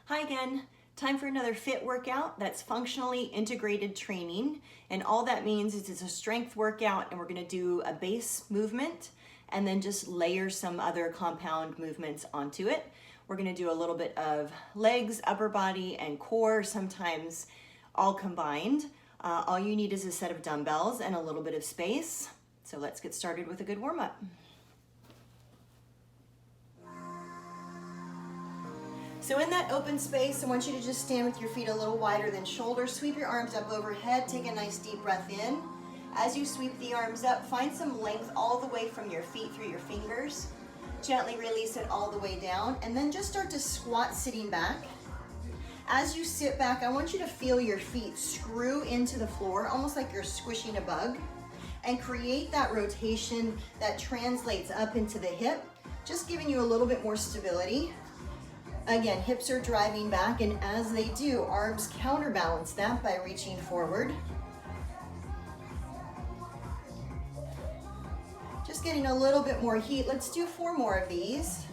Hi again. Time for another FIT workout that's functionally integrated training. And all that means is it's a strength workout and we're gonna do a base movement and then just layer some other compound movements onto it. We're gonna do a little bit of legs, upper body, and core, sometimes all combined. All you need is a set of dumbbells and a little bit of space. So let's get started with a good warm-up. So in that open space, I want you to just stand with your feet a little wider than shoulders. Sweep your arms up overhead. Take a nice deep breath in. As you sweep the arms up, find some length all the way from your feet through your fingers. Gently release it all the way down. And then just start to squat sitting back. As you sit back, I want you to feel your feet screw into the floor, almost like you're squishing a bug. And create that rotation that translates up into the hip, just giving you a little bit more stability. Again, hips are driving back, and as they do, arms counterbalance that by reaching forward. Just getting a little bit more heat. Let's do 4 more of these.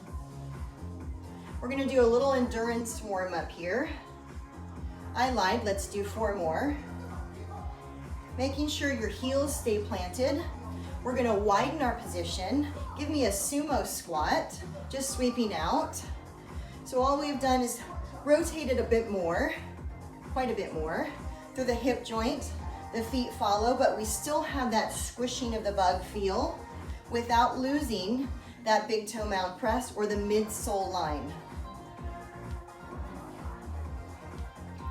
We're gonna do a little endurance warm up here. I lied, let's do 4 more. Making sure your heels stay planted. We're gonna widen our position. Give me a sumo squat, just sweeping out. So all we've done is rotated a bit more, quite a bit more, through the hip joint. The feet follow, but we still have that squishing of the bug feel without losing that big toe mound press or the midsole line.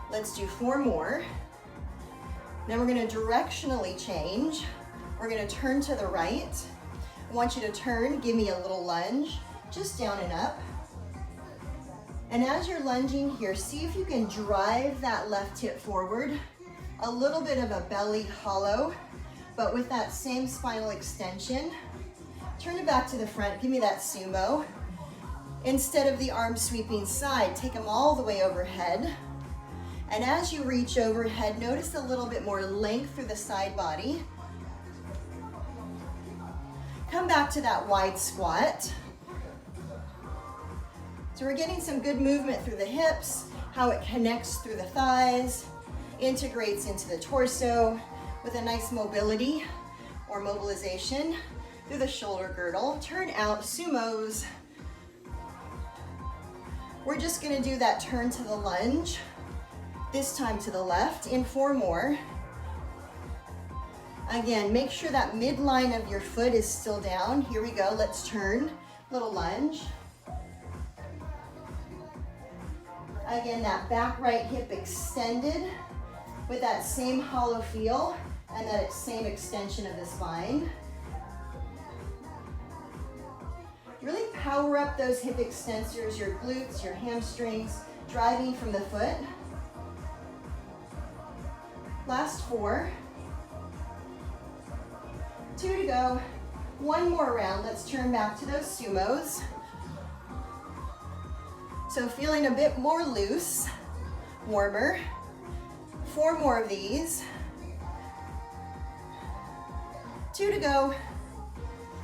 Let's do 4 more. Then we're gonna directionally change. We're gonna turn to the right. I want you to turn, give me a little lunge, just down and up. And as you're lunging here, see if you can drive that left hip forward. A little bit of a belly hollow, but with that same spinal extension. Turn it back to the front, give me that sumo. Instead of the arms sweeping side, take them all the way overhead. And as you reach overhead, notice a little bit more length through the side body. Come back to that wide squat. So we're getting some good movement through the hips, how it connects through the thighs, integrates into the torso with a nice mobility or mobilization through the shoulder girdle. Turn out, sumos. We're just gonna do that turn to the lunge, this time to the left in 4 more. Again, make sure that midline of your foot is still down. Here we go, let's turn, little lunge. Again, that back right hip extended with that same hollow feel and that same extension of the spine. Really power up those hip extensors, your glutes, your hamstrings, driving from the foot. Last 4. 2 to go. 1 more round. Let's turn back to those sumos. So feeling a bit more loose, warmer. 4 more of these. 2 to go.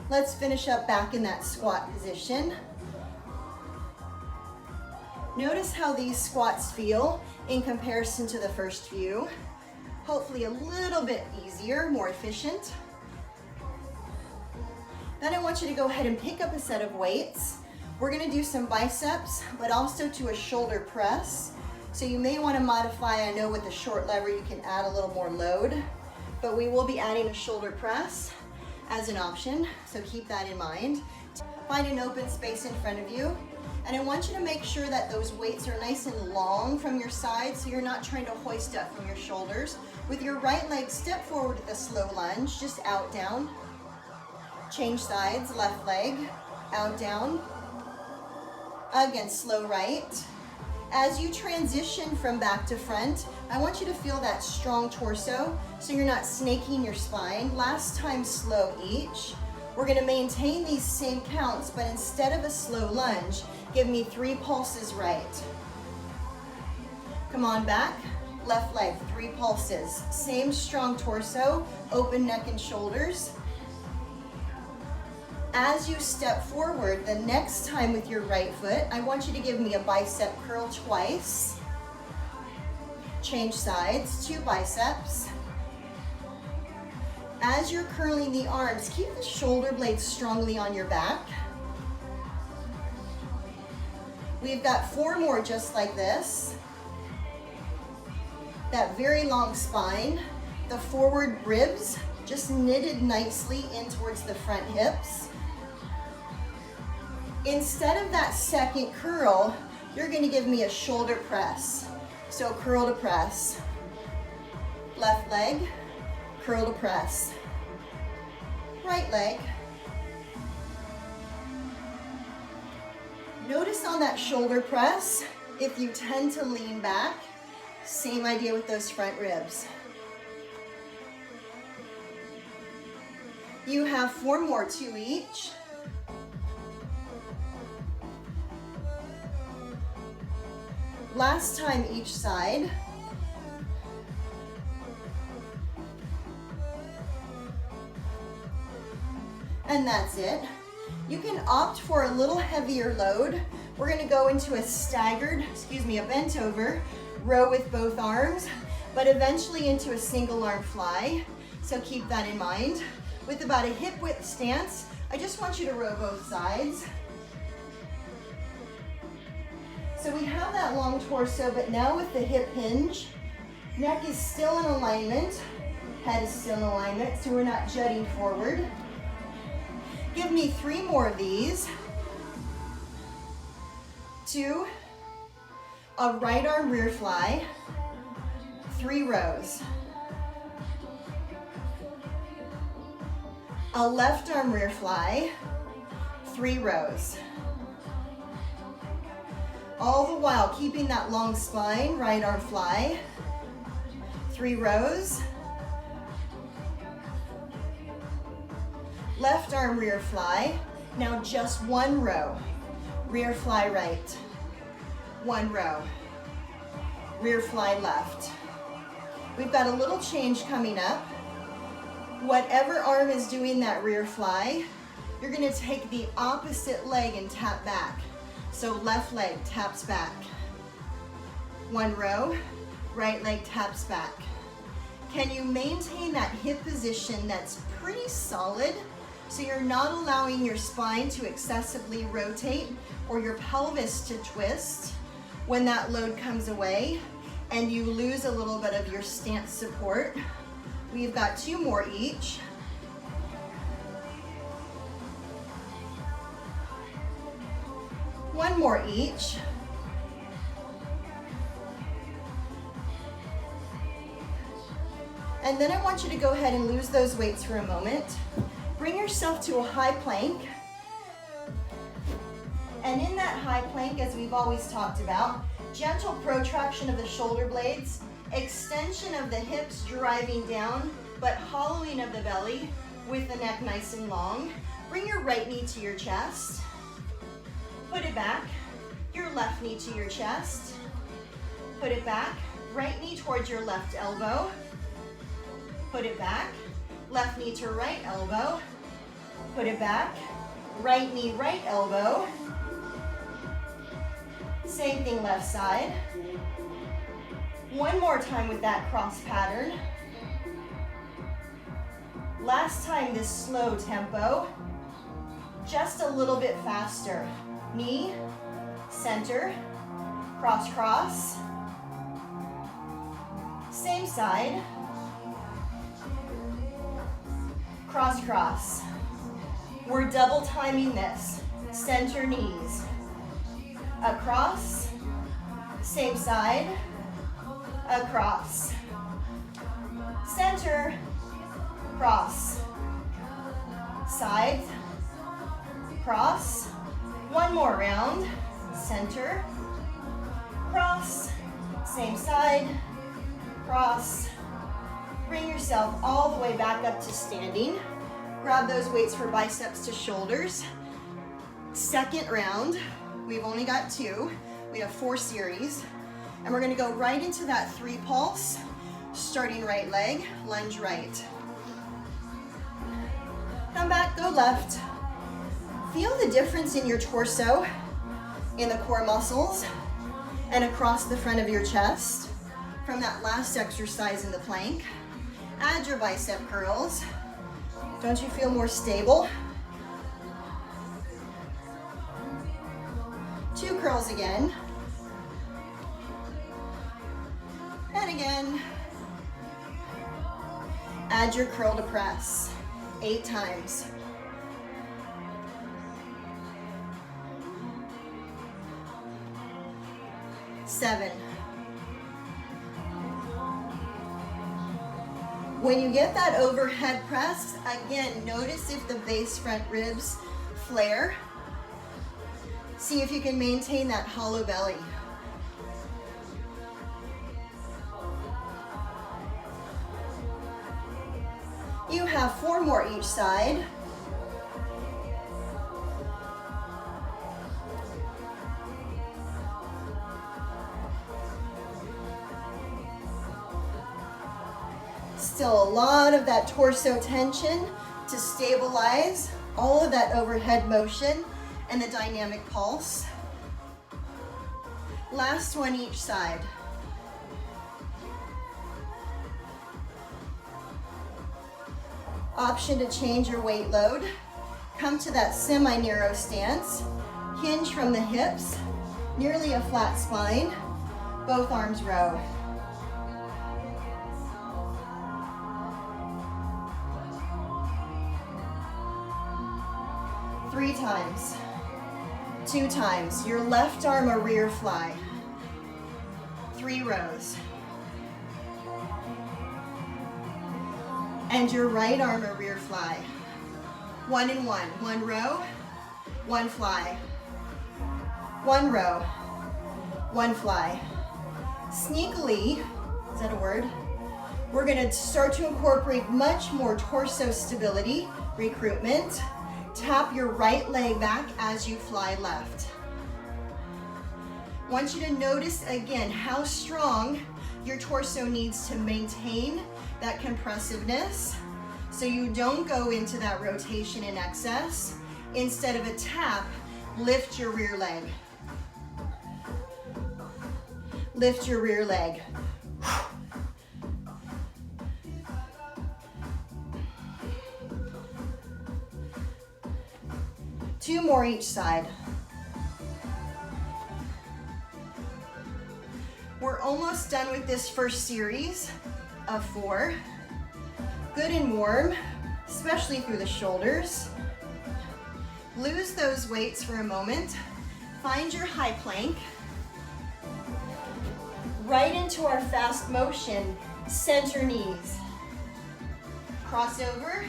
Let's finish up back in that squat position. Notice how these squats feel in comparison to the first few. Hopefully a little bit easier, more efficient. Then I want you to go ahead and pick up a set of weights. We're gonna do some biceps, but also to a shoulder press. So you may wanna modify, I know with the short lever you can add a little more load, but we will be adding a shoulder press as an option, so keep that in mind. Find an open space in front of you, and I want you to make sure that those weights are nice and long from your side, so you're not trying to hoist up from your shoulders. With your right leg, step forward with a slow lunge, just out, down. Change sides, left leg, out, down. Again, slow right. As you transition from back to front, I want you to feel that strong torso so you're not snaking your spine. Last time, slow each. We're gonna maintain these same counts, but instead of a slow lunge, give me 3 pulses right. Come on back, left leg, 3 pulses. Same strong torso, open neck and shoulders. As you step forward, the next time with your right foot, I want you to give me a bicep curl twice. Change sides, 2 biceps. As you're curling the arms, keep the shoulder blades strongly on your back. We've got 4 more just like this. That very long spine, the forward ribs just knitted nicely in towards the front hips. Instead of that second curl, you're going to give me a shoulder press. So curl to press. Left leg, curl to press. Right leg. Notice on that shoulder press, if you tend to lean back, same idea with those front ribs. You have 4 more, 2 each. Last time each side. And that's it. You can opt for a little heavier load. We're gonna go into a a bent over row with both arms, but eventually into a single arm fly. So keep that in mind. With about a hip width stance, I just want you to row both sides. So we have that long torso, but now with the hip hinge, neck is still in alignment, head is still in alignment, so we're not jutting forward. Give me 3 more of these. 2, a right arm rear fly, 3 rows. A left arm rear fly, 3 rows. All the while keeping that long spine, right arm fly, 3 rows. Left arm rear fly, now just 1 row. Rear fly right, 1 row. Rear fly left. We've got a little change coming up. Whatever arm is doing that rear fly, you're gonna take the opposite leg and tap back. So left leg taps back. 1 row, right leg taps back. Can you maintain that hip position that's pretty solid so you're not allowing your spine to excessively rotate or your pelvis to twist when that load comes away and you lose a little bit of your stance support? We've got 2 more each. One more each. And then I want you to go ahead and lose those weights for a moment. Bring yourself to a high plank. And in that high plank, as we've always talked about, gentle protraction of the shoulder blades, extension of the hips driving down, but hollowing of the belly with the neck nice and long. Bring your right knee to your chest. Put it back. Your left knee to your chest. Put it back. Right knee towards your left elbow. Put it back. Left knee to right elbow. Put it back. Right knee, right elbow. Same thing left side. One more time with that cross pattern. Last time this slow tempo. Just a little bit faster. Knee, center, cross, cross. Same side. Cross, cross. We're double timing this. Center knees. Across. Same side. Across. Center. Cross. Side. Cross. One more round. Center. Cross. Same side. Cross. Bring yourself all the way back up to standing. Grab those weights for biceps to shoulders. Second round. We've only got 2. We have 4 series. And we're gonna go right into that 3 pulse. Starting right leg, lunge right. Come back, go left. Feel the difference in your torso, in the core muscles, and across the front of your chest from that last exercise in the plank. Add your bicep curls. Don't you feel more stable? 2 curls again. And again. Add your curl to press 8 times. Seven. When you get that overhead press, again, notice if the base front ribs flare. See if you can maintain that hollow belly. You have 4 more each side. Still a lot of that torso tension to stabilize all of that overhead motion and the dynamic pulse. Last one each side. Option to change your weight load. Come to that semi-narrow stance. Hinge from the hips, nearly a flat spine. Both arms row. Three times. 2 times. Your left arm a rear fly. 3 rows. And your right arm a rear fly. 1 and 1. 1 row, 1 fly. 1 row, 1 fly. Sneakily, is that a word? We're gonna start to incorporate much more torso stability, recruitment. Tap your right leg back as you fly left. Want you to notice again how strong your torso needs to maintain that compressiveness so you don't go into that rotation in excess. Instead of a tap, lift your rear leg. Lift your rear leg. 2 more each side. We're almost done with this first series of 4. Good and warm, especially through the shoulders. Lose those weights for a moment. Find your high plank. Right into our fast motion, center knees. Cross over,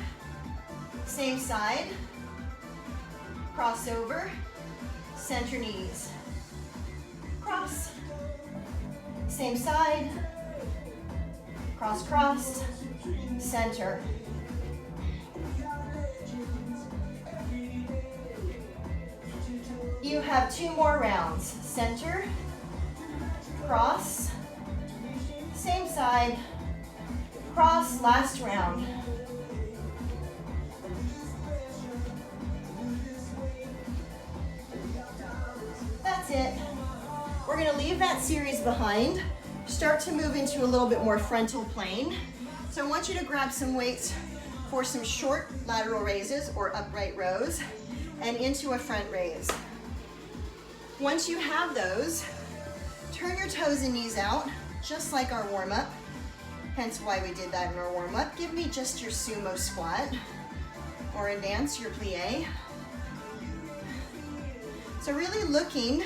same side. Cross over, center knees. Cross, same side. Cross, cross, center. You have 2 more rounds. Center, cross, same side, cross, last round. That's it. We're gonna leave that series behind. Start to move into a little bit more frontal plane. So I want you to grab some weights for some short lateral raises or upright rows and into a front raise. Once you have those, turn your toes and knees out, just like our warm-up. Hence why we did that in our warm-up. Give me just your sumo squat, or in dance, your plie. So really looking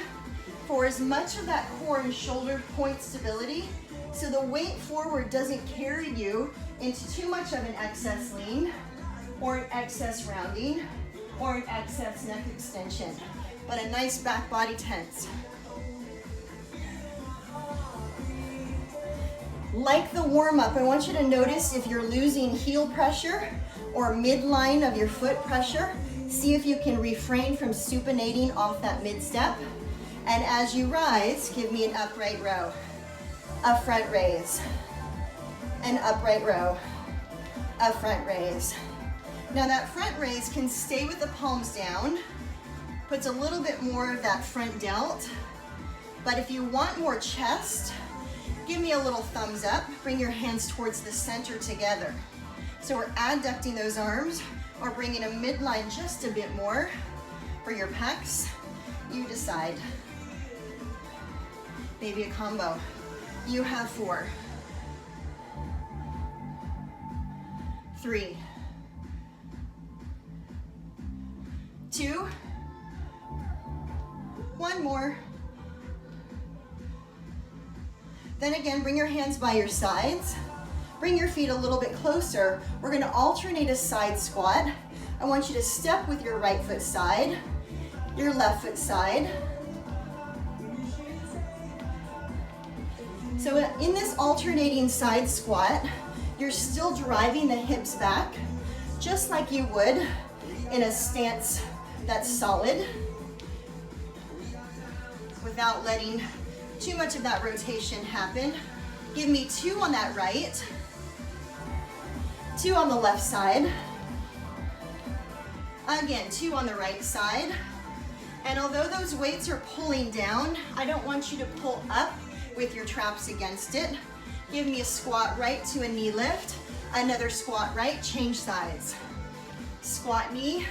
for as much of that core and shoulder point stability so the weight forward doesn't carry you into too much of an excess lean or an excess rounding or an excess neck extension, but a nice back body tense. Like the warm-up, I want you to notice if you're losing heel pressure or midline of your foot pressure. See if you can refrain from supinating off that mid-step. And as you rise, give me an upright row, a front raise, an upright row, a front raise. Now that front raise can stay with the palms down, Puts a little bit more of that front delt. But if you want more chest, give me a little thumbs up. Bring your hands towards the center together. So we're adducting those arms or bringing a midline just a bit more for your pecs. You decide. Maybe a combo. You have 4, 3, 2, 1 more. Then again, bring your hands by your sides. Bring your feet a little bit closer. We're gonna alternate a side squat. I want you to step with your right foot side, your left foot side. So in this alternating side squat, you're still driving the hips back, just like you would in a stance that's solid, without letting too much of that rotation happen. Give me 2 on that right, 2 on the left side. Again, 2 on the right side. And although those weights are pulling down, I don't want you to pull up with your traps against it. Give me a squat right to a knee lift, another squat right, change sides. Squat knee,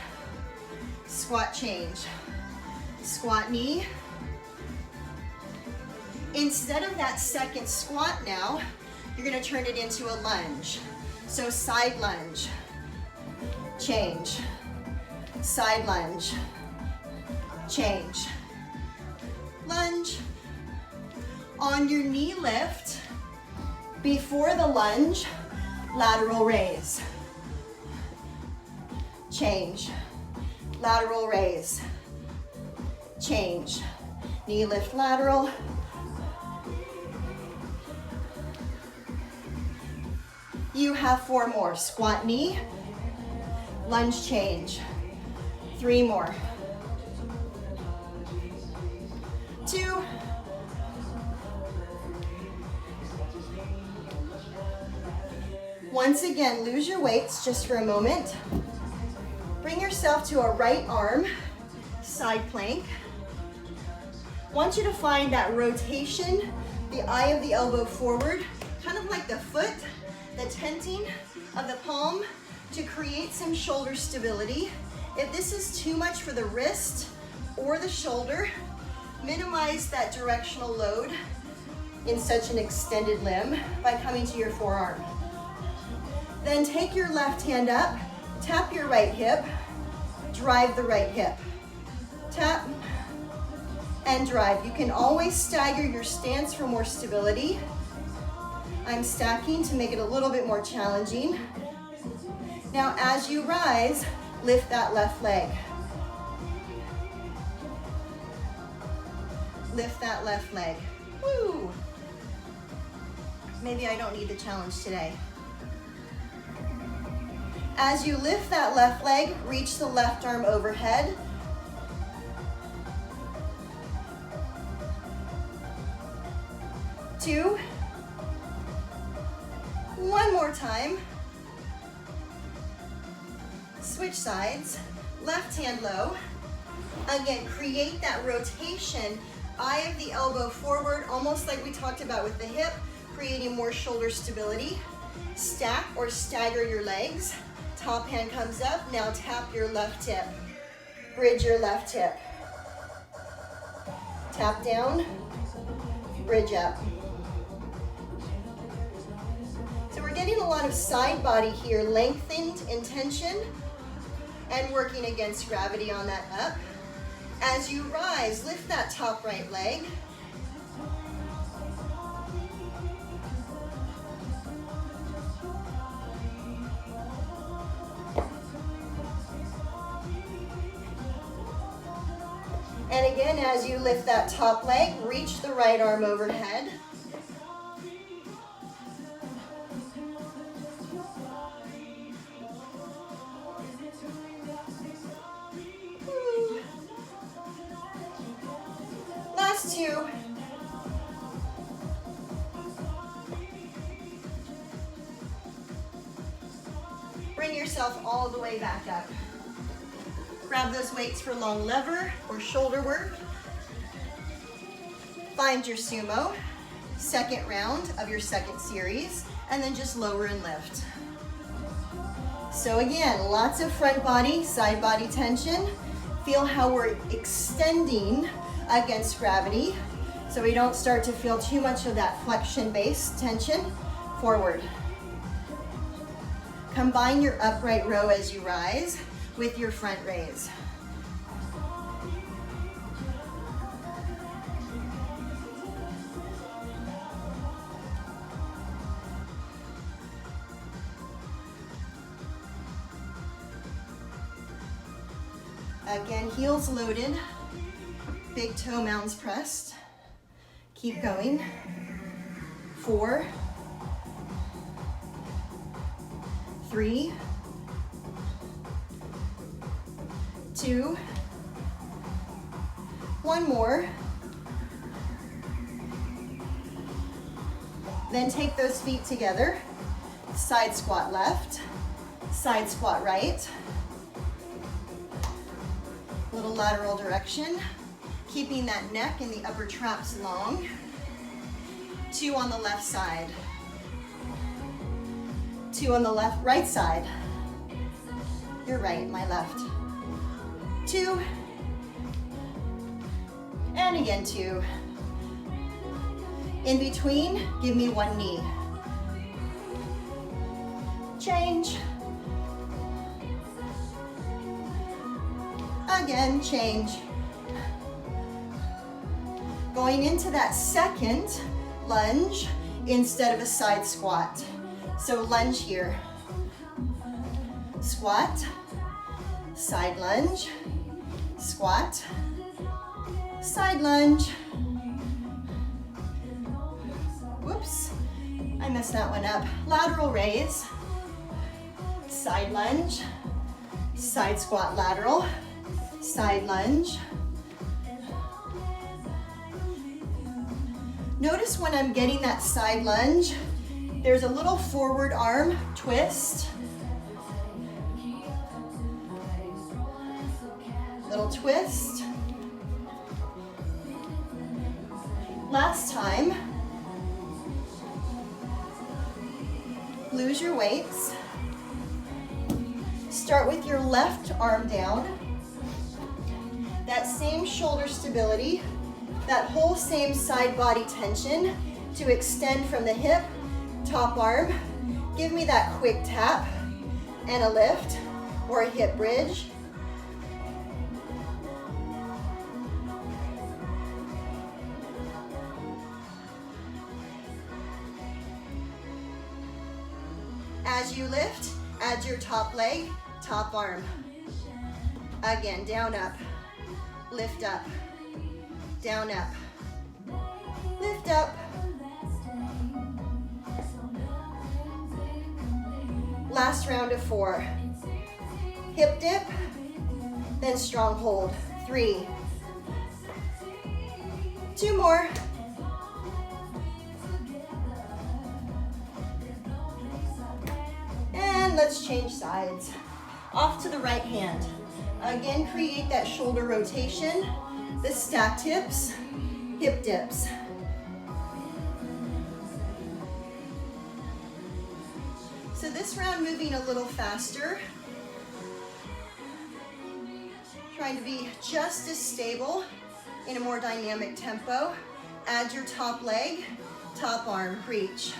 squat change. Squat knee. Instead of that second squat now, you're gonna turn it into a lunge. So side lunge, change. Side lunge, change. Lunge. On your knee lift, before the lunge, lateral raise. Change. Lateral raise. Change. Knee lift lateral. You have 4 more. Squat knee, lunge change. 3 more. 2. Once again, lose your weights just for a moment. Bring yourself to a right arm, side plank. Want you to find that rotation, the eye of the elbow forward, kind of like the foot, the tenting of the palm to create some shoulder stability. If this is too much for the wrist or the shoulder, minimize that directional load in such an extended limb by coming to your forearm. Then take your left hand up, tap your right hip, drive the right hip. Tap and drive. You can always stagger your stance for more stability. I'm stacking to make it a little bit more challenging. Now as you rise, lift that left leg. Lift that left leg. Woo! Maybe I don't need the challenge today. As you lift that left leg, reach the left arm overhead. Two. One more time. Switch sides. Left hand low. Again, create that rotation. Eye of the elbow forward, almost like we talked about with the hip, creating more shoulder stability. Stack or stagger your legs. Top hand comes up, now tap your left hip. Bridge your left hip. Tap down, bridge up. So we're getting a lot of side body here, lengthened in tension and working against gravity on that up. As you rise, lift that top right leg. And again, as you lift that top leg, reach the right arm overhead. Last two. Bring yourself all the way back up. Grab those weights for long lever or shoulder work. Find your sumo, second round of your second series, and then just lower and lift. So again, lots of front body, side body tension. Feel how we're extending against gravity, so we don't start to feel too much of that flexion-based tension. Forward. Combine your upright row as you rise with your front raise. Again, heels loaded, big toe mounds pressed. Keep going. 4, 3, 2, one more. Then take those feet together. Side squat left, side squat right. Little lateral direction, keeping that neck and the upper traps long. 2 on the left side. 2 on the right side. Your right, my left. 2. And again 2. In between, give me 1 knee. Change. Again, change. Going into that second lunge instead of a side squat. So lunge here. Squat, side lunge, squat, side lunge. Whoops, I messed that one up. Lateral raise, side lunge, side squat lateral, side lunge. Notice when I'm getting that side lunge, there's a little forward arm twist. Little twist. Last time. Lose your weights. Start with your left arm down. That same shoulder stability, that whole same side body tension to extend from the hip, top arm. Give me that quick tap and a lift or a hip bridge. As you lift, add your top leg, top arm. Again, down, up, lift up, down, up, lift up. Last round of 4. Hip dip, then strong hold. 3, 2 more. And let's change sides. Off to the right hand. Again, create that shoulder rotation. The stacked hips, hip dips. So this round moving a little faster. Trying to be just as stable in a more dynamic tempo. Add your top leg, top arm, reach.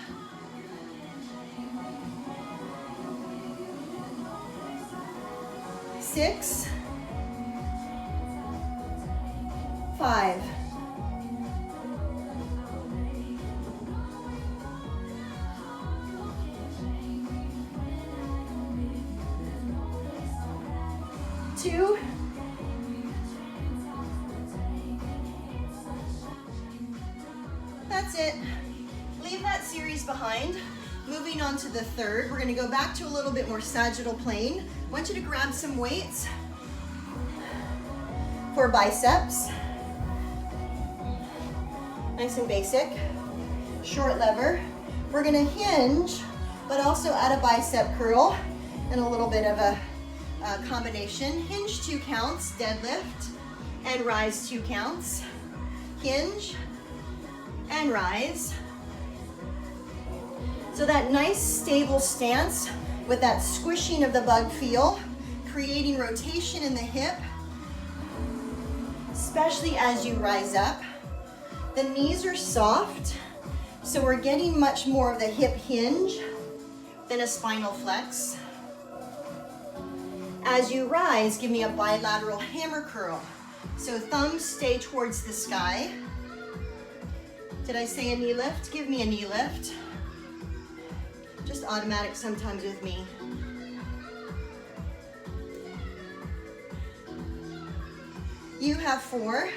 6, 5, 2, 'That's it. Leave that series behind. Moving on to the third, we're going to go back to a little bit more sagittal plane. I want you to grab some weights for biceps. Nice and basic. Short lever. We're going to hinge, but also add a bicep curl and a little bit of a combination. Hinge 2 counts, deadlift, and rise 2 counts. Hinge and rise. So that nice stable stance with that squishing of the bug feel, creating rotation in the hip, especially as you rise up. The knees are soft, so we're getting much more of the hip hinge than a spinal flex. As you rise, give me a bilateral hammer curl. So thumbs stay towards the sky. Did I say a knee lift? Give me a knee lift. Just automatic sometimes with me. You have 4.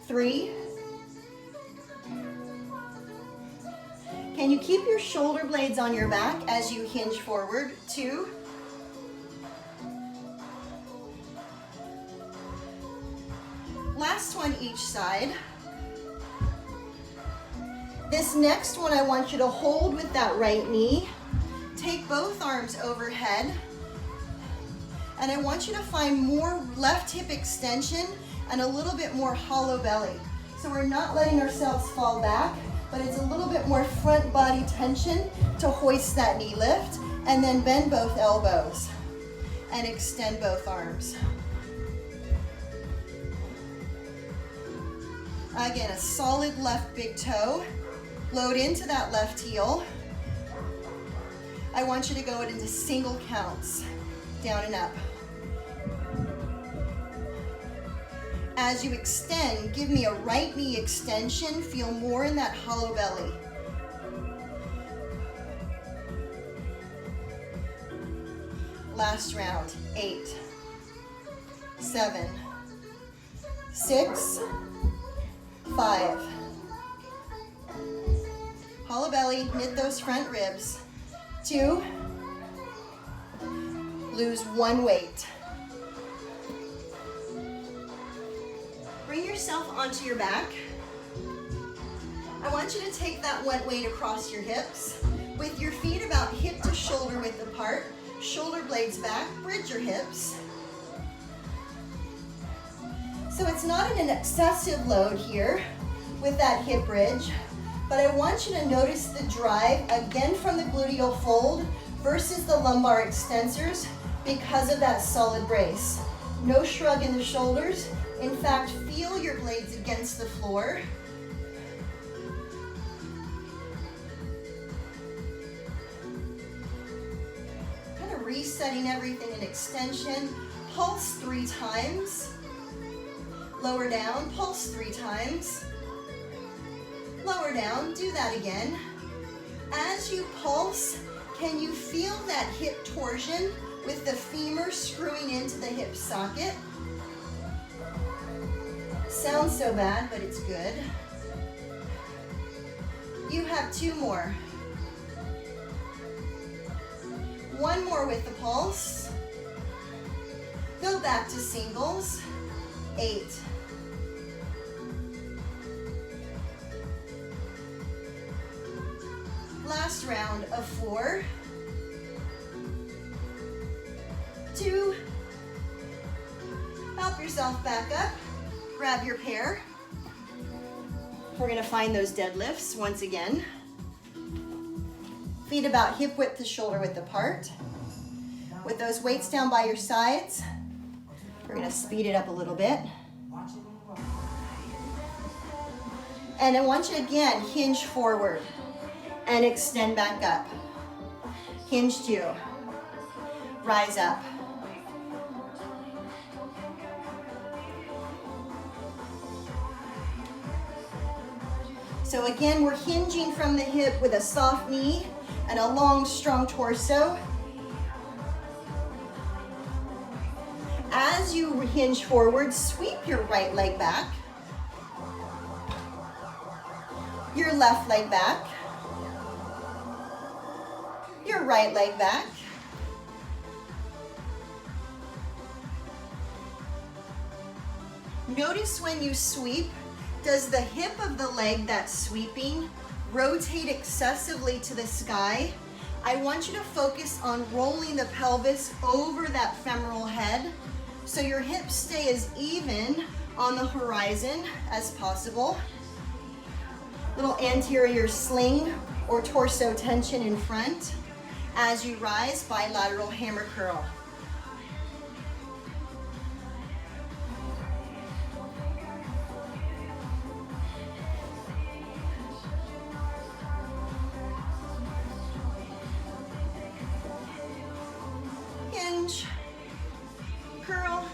3. Can you keep your shoulder blades on your back as you hinge forward? 2. Last one each side. This next one I want you to hold with that right knee. Take both arms overhead. And I want you to find more left hip extension and a little bit more hollow belly. So we're not letting ourselves fall back, but it's a little bit more front body tension to hoist that knee lift, and then bend both elbows and extend both arms. Again, a solid left big toe. Load into that left heel. I want you to go into single counts, down and up. As you extend, give me a right knee extension. Feel more in that hollow belly. Last round. 8, 7, 6, 5. Hollow belly, knit those front ribs. 2. Lose 1 weight. Bring yourself onto your back. I want you to take that 1 weight across your hips with your feet about hip to shoulder width apart, shoulder blades back, bridge your hips. So it's not an excessive load here with that hip bridge, but I want you to notice the drive again from the gluteal fold versus the lumbar extensors because of that solid brace. No shrug in the shoulders. In fact, feel your blades against the floor. Kind of resetting everything in extension. Pulse 3 times. Lower down, pulse 3 times. Lower down, do that again. As you pulse, can you feel that hip torsion with the femur screwing into the hip socket? Sounds so bad, but it's good. You have 2 more. 1 more with the pulse. Go back to singles. 8. Last round of 4. 2. Help yourself back up. Grab your pair. We're going to find those deadlifts once again. Feet about hip width to shoulder width apart. With those weights down by your sides, we're going to speed it up a little bit. And I want you to again hinge forward and extend back up. Hinge 2. Rise up. So again, we're hinging from the hip with a soft knee and a long, strong torso. As you hinge forward, sweep your right leg back, your left leg back, your right leg back. Notice when you sweep, does the hip of the leg that's sweeping rotate excessively to the sky. I want you to focus on rolling the pelvis over that femoral head so your hips stay as even on the horizon as possible. Little anterior sling or torso tension in front. As you rise, bilateral hammer curl. Hinge, curl,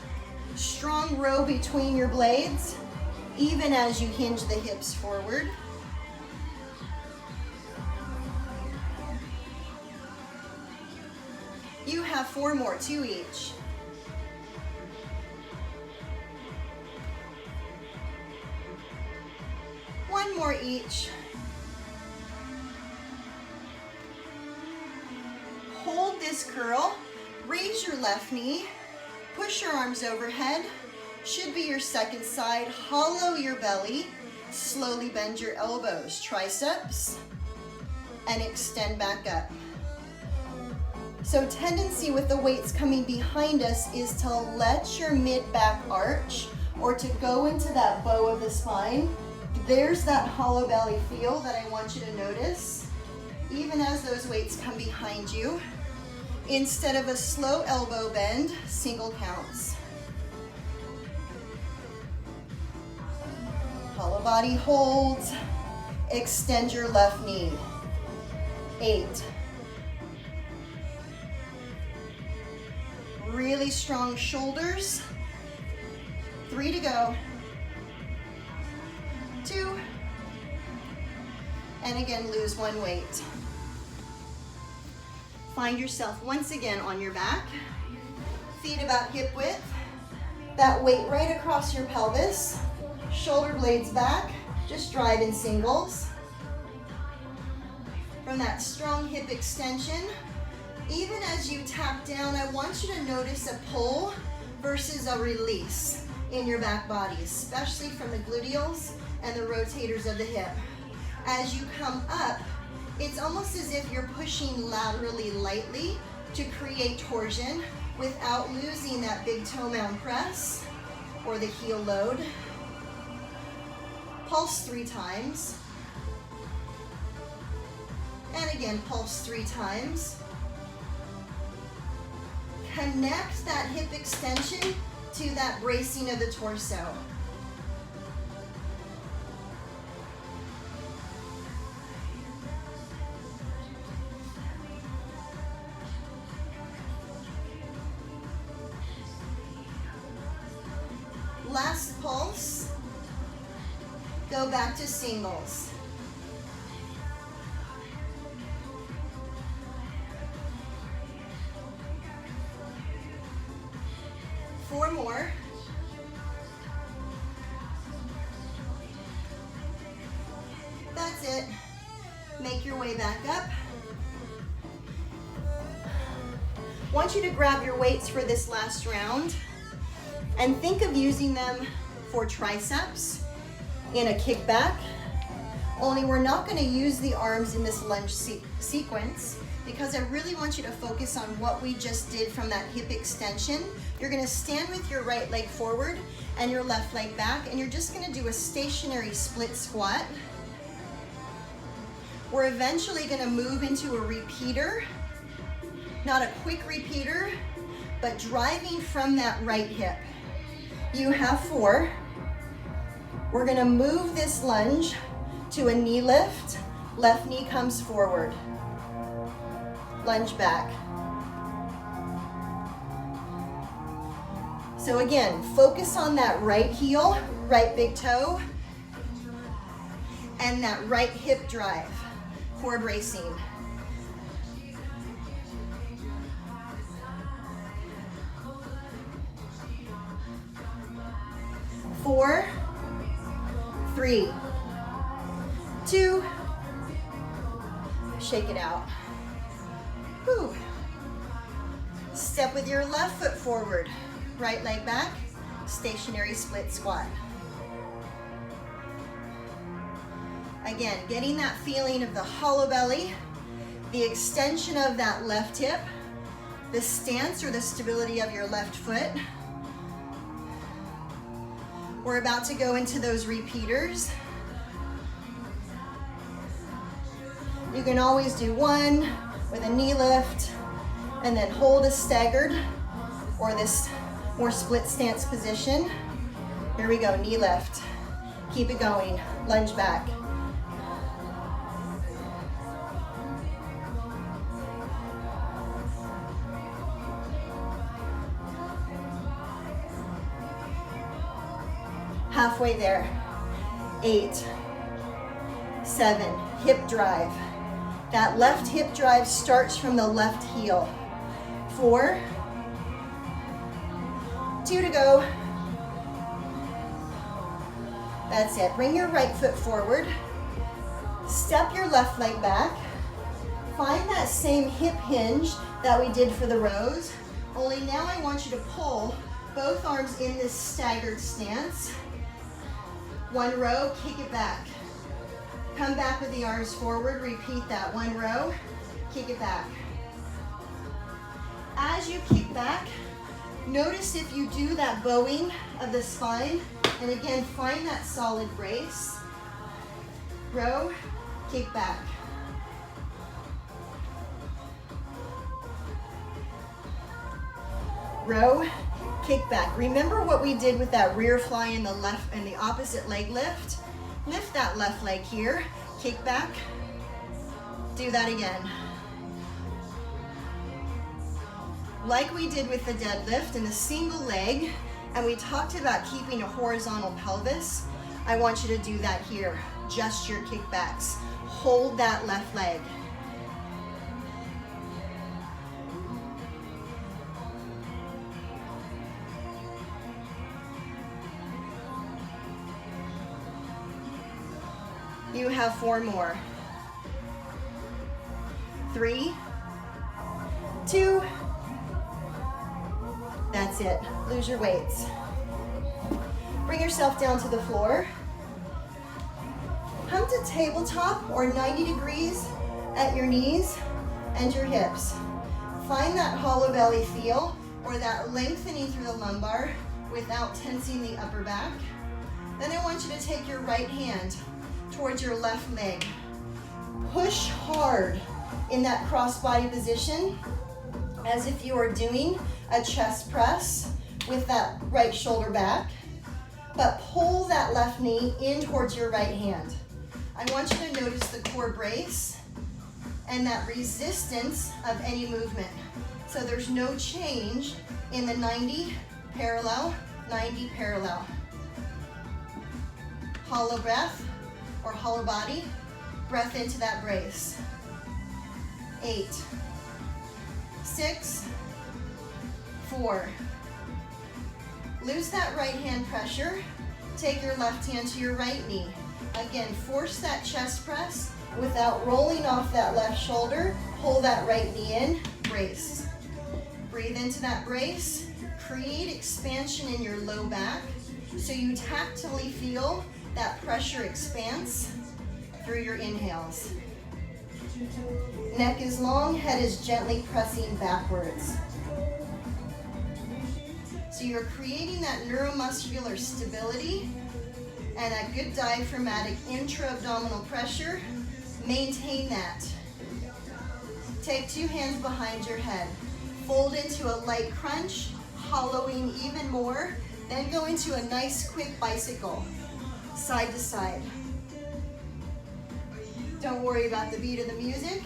strong row between your blades, even as you hinge the hips forward. You have 4 more, 2 each. One more each. Hold this curl, raise your left knee, push your arms overhead, should be your second side, hollow your belly, slowly bend your elbows, triceps, and extend back up. So tendency with the weights coming behind us is to let your mid-back arch or to go into that bow of the spine. There's that hollow belly feel that I want you to notice, even as those weights come behind you. Instead of a slow elbow bend, single counts. Hollow body holds, extend your left knee. 8. Really strong shoulders. 3 to go. 2. And again, lose 1 weight. Find yourself once again on your back. Feet about hip width. That weight right across your pelvis. Shoulder blades back. Just drive in singles. From that strong hip extension, even as you tap down, I want you to notice a pull versus a release in your back body, especially from the gluteals and the rotators of the hip. As you come up, it's almost as if you're pushing laterally lightly to create torsion without losing that big toe mound press or the heel load. Pulse 3 times. And again, pulse 3 times. Connect that hip extension to that bracing of the torso. Last pulse. Go back to singles. 4 more. That's it. Make your way back up. Want you to grab your weights for this last round and think of using them for triceps in a kickback. Only we're not going to use the arms in this lunge sequence because I really want you to focus on what we just did from that hip extension. You're going to stand with your right leg forward and your left leg back, and you're just going to do a stationary split squat. We're eventually going to move into a repeater, not a quick repeater, but driving from that right hip. You have 4. We're going to move this lunge to a knee lift. Left knee comes forward. Lunge back. So again, focus on that right heel, right big toe, and that right hip drive, core bracing. Four, 3, 2, shake it out. Whew. Step with your left foot forward, right leg back, stationary split squat. Again, getting that feeling of the hollow belly, the extension of that left hip, the stance or the stability of your left foot. We're about to go into those repeaters. You can always do one with a knee lift and then hold a staggered or this more split stance position. Here we go, knee lift. Keep it going, lunge back. Halfway there. 8, 7, hip drive. That left hip drive starts from the left heel. 4, 2 to go. That's it. Bring your right foot forward. Step your left leg back. Find that same hip hinge that we did for the rows. Only now I want you to pull both arms in this staggered stance. One row, kick it back. Come back with the arms forward. Repeat that. One row, kick it back. As you kick back, notice if you do that bowing of the spine, and again, find that solid brace. Row, kick back. Row, kick back. Remember what we did with that rear fly in the left and the opposite leg lift? Lift that left leg here, kick back. Do that again. Like we did with the deadlift and the single leg, and we talked about keeping a horizontal pelvis, I want you to do that here. Just your kickbacks. Hold that left leg. You have 4 more. 3, 2, that's it. Lose your weights. Bring yourself down to the floor. Come to tabletop or 90 degrees at your knees and your hips. Find that hollow belly feel or that lengthening through the lumbar without tensing the upper back. Then I want you to take your right hand towards your left leg. Push hard in that crossbody position as if you are doing a chest press with that right shoulder back, but pull that left knee in towards your right hand. I want you to notice the core brace and that resistance of any movement. So there's no change in the 90 parallel, 90 parallel. Hollow breath or hollow body, breath into that brace. 8, 6, 4. Lose that right hand pressure. Take your left hand to your right knee. Again, force that chest press without rolling off that left shoulder. Pull that right knee in, brace. Breathe into that brace. Create expansion in your low back so you tactily feel that pressure expanse through your inhales. Neck is long, head is gently pressing backwards. So you're creating that neuromuscular stability and a good diaphragmatic intra-abdominal pressure. Maintain that. Take 2 hands behind your head. Fold into a light crunch, hollowing even more. Then go into a nice quick bicycle, side to side. Don't worry about the beat of the music,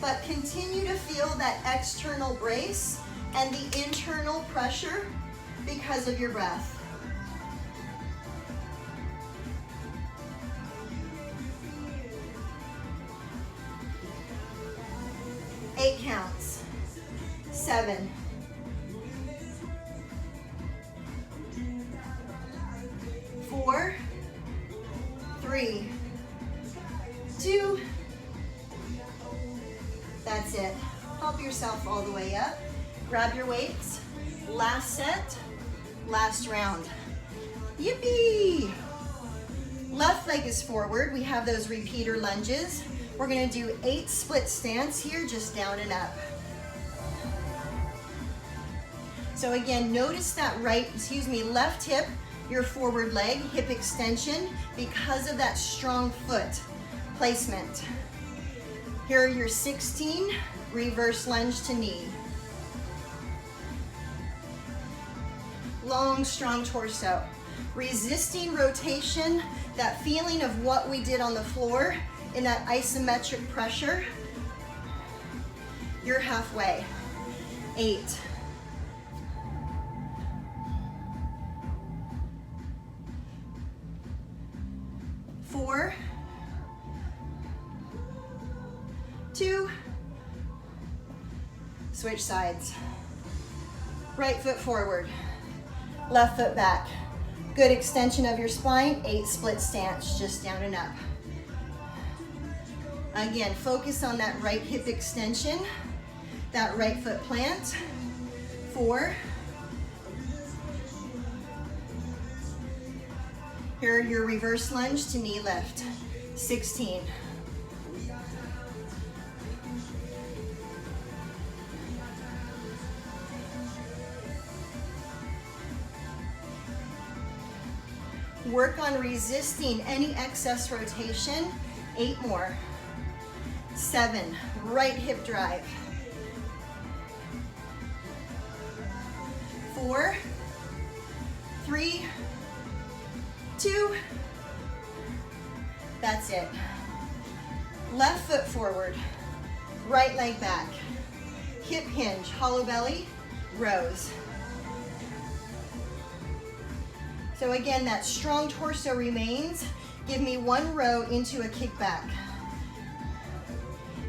but continue to feel that external brace and the internal pressure because of your breath. Eight counts. 7. 4, 3, 2. That's it. Help yourself all the way up. Grab your weights. Last set, last round. Yippee! Left leg is forward. We have those repeater lunges. We're gonna do 8 split stance here, just down and up. So again, notice that left hip, your forward leg, hip extension, because of that strong foot placement. Here are your 16, reverse lunge to knee. Long, strong torso. Resisting rotation, that feeling of what we did on the floor in that isometric pressure. You're halfway. 8. 4, 2, switch sides. Right foot forward, left foot back. Good extension of your spine, 8 split stance, just down and up. Again, focus on that right hip extension, that right foot plant. 4. Here are your reverse lunge to knee lift. 16. Work on resisting any excess rotation. 8 more. 7, right hip drive. 4, 3, 2, that's it. Left foot forward, right leg back. Hip hinge, hollow belly, rows. So again, that strong torso remains. Give me 1 row into a kickback.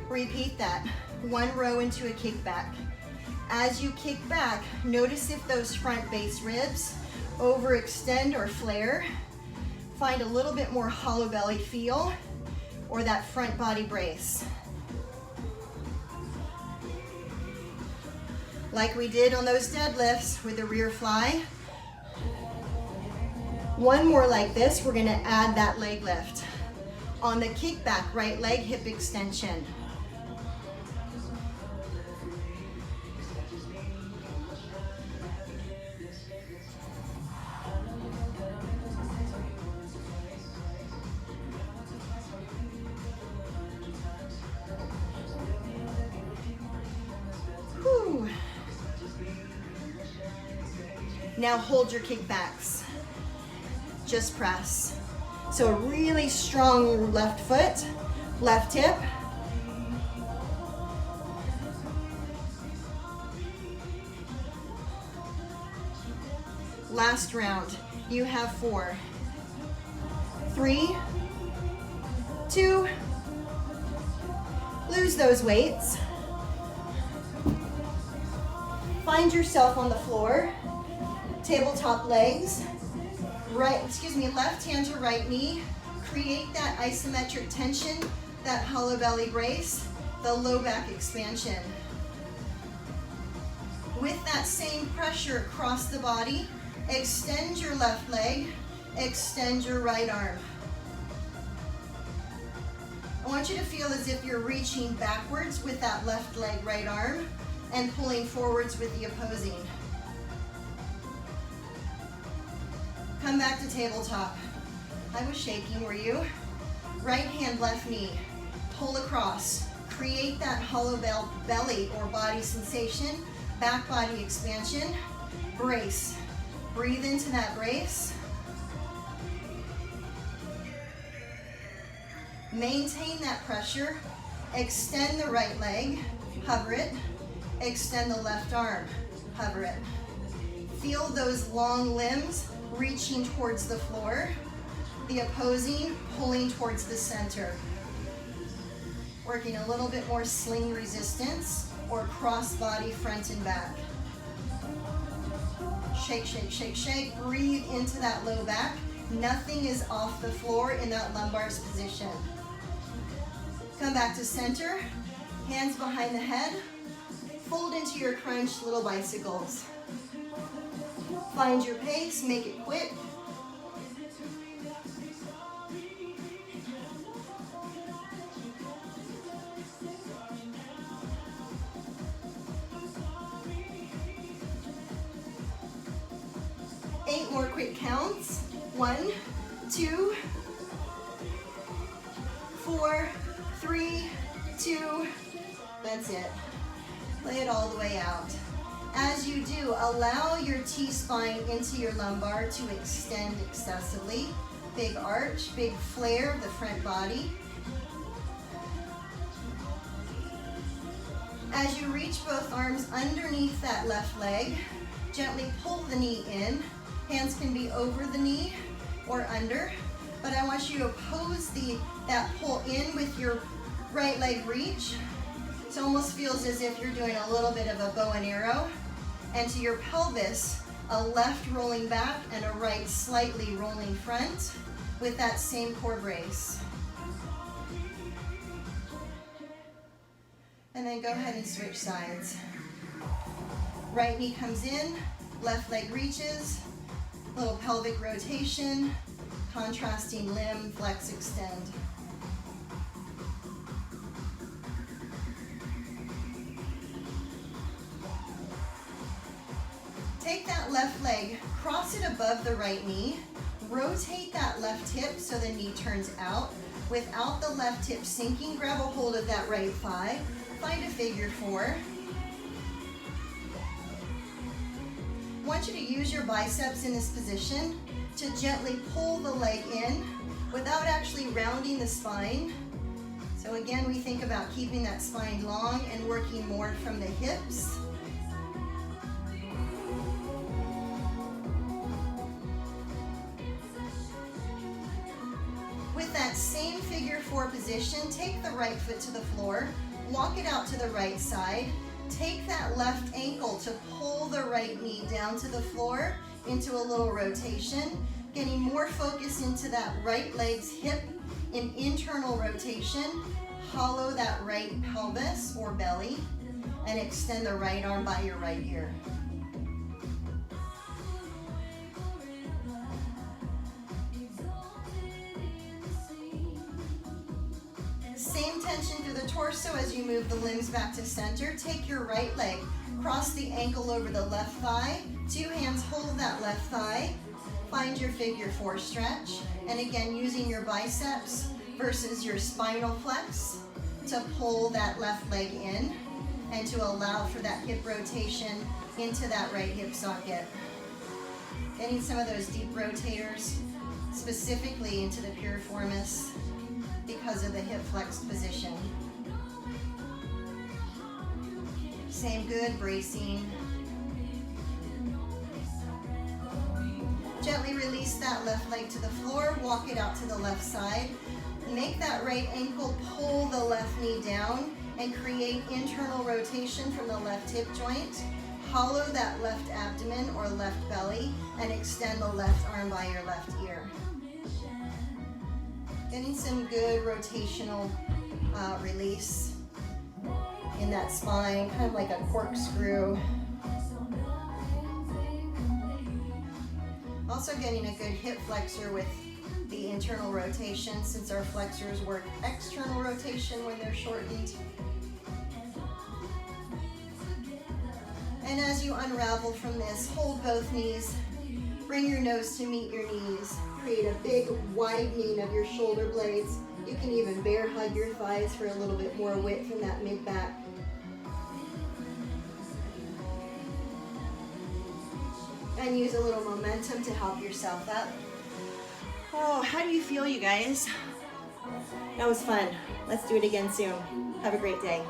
Repeat that, 1 row into a kickback. As you kick back, notice if those front base ribs overextend or flare. Find a little bit more hollow belly feel or that front body brace. Like we did on those deadlifts with the rear fly. 1 more like this, we're gonna add that leg lift. On the kickback, right leg hip extension. Whew. Now hold your kickbacks. Just press. So a really strong left foot, left hip. Last round. You have 4, 3, 2, lose those weights. Find yourself on the floor, tabletop legs. Left hand to right knee. Create that isometric tension, that hollow belly brace, the low back expansion. With that same pressure across the body, extend your left leg, extend your right arm. I want you to feel as if you're reaching backwards with that left leg, right arm, and pulling forwards with the opposing. Come back to tabletop. I was shaking, were you? Right hand, left knee. Pull across. Create that hollow belly or body sensation. Back body expansion. Brace. Breathe into that brace. Maintain that pressure. Extend the right leg. Hover it. Extend the left arm. Hover it. Feel those long limbs reaching towards the floor, the opposing pulling towards the center. Working a little bit more sling resistance or cross body front and back. Shake, shake, shake, shake. Breathe into that low back. Nothing is off the floor in that lumbar position. Come back to center, hands behind the head. Fold into your crunch, little bicycles. Find your pace, make it quick. 8 more quick counts. 1, 2, 4, 3, 2, that's it. Lay it all the way out. As you do, allow your T-spine into your lumbar to extend excessively. Big arch, big flare of the front body. As you reach both arms underneath that left leg, gently pull the knee in. Hands can be over the knee or under, but I want you to oppose that pull in with your right leg reach. It almost feels as if you're doing a little bit of a bow and arrow. And to your pelvis, a left rolling back and a right slightly rolling front with that same core brace. And then go ahead and switch sides. Right knee comes in, left leg reaches, little pelvic rotation, contrasting limb, flex, extend. Take that left leg, cross it above the right knee, rotate that left hip so the knee turns out. Without the left hip sinking, grab a hold of that right thigh, find a figure 4. I want you to use your biceps in this position to gently pull the leg in without actually rounding the spine. So again, we think about keeping that spine long and working more from the hips. With that same figure 4 position, take the right foot to the floor, walk it out to the right side, take that left ankle to pull the right knee down to the floor into a little rotation, getting more focus into that right leg's hip in internal rotation, hollow that right pelvis or belly, and extend the right arm by your right ear. Same tension through the torso as you move the limbs back to center. Take your right leg, cross the ankle over the left thigh. 2 hands hold that left thigh. Find your figure 4 stretch. And again, using your biceps versus your spinal flex to pull that left leg in and to allow for that hip rotation into that right hip socket. Getting some of those deep rotators specifically into the piriformis because of the hip flexed position. Same good, bracing. Gently release that left leg to the floor, walk it out to the left side. Make that right ankle pull the left knee down and create internal rotation from the left hip joint. Hollow that left abdomen or left belly and extend the left arm by your left ear. Getting some good rotational release in that spine, kind of like a corkscrew. Also getting a good hip flexor with the internal rotation, since our flexors work external rotation when they're shortened. And as you unravel from this, hold both knees, bring your nose to meet your knees. Create a big widening of your shoulder blades. You can even bear hug your thighs for a little bit more width in that mid-back. And use a little momentum to help yourself up. Oh, how do you feel, you guys? That was fun. Let's do it again soon. Have a great day.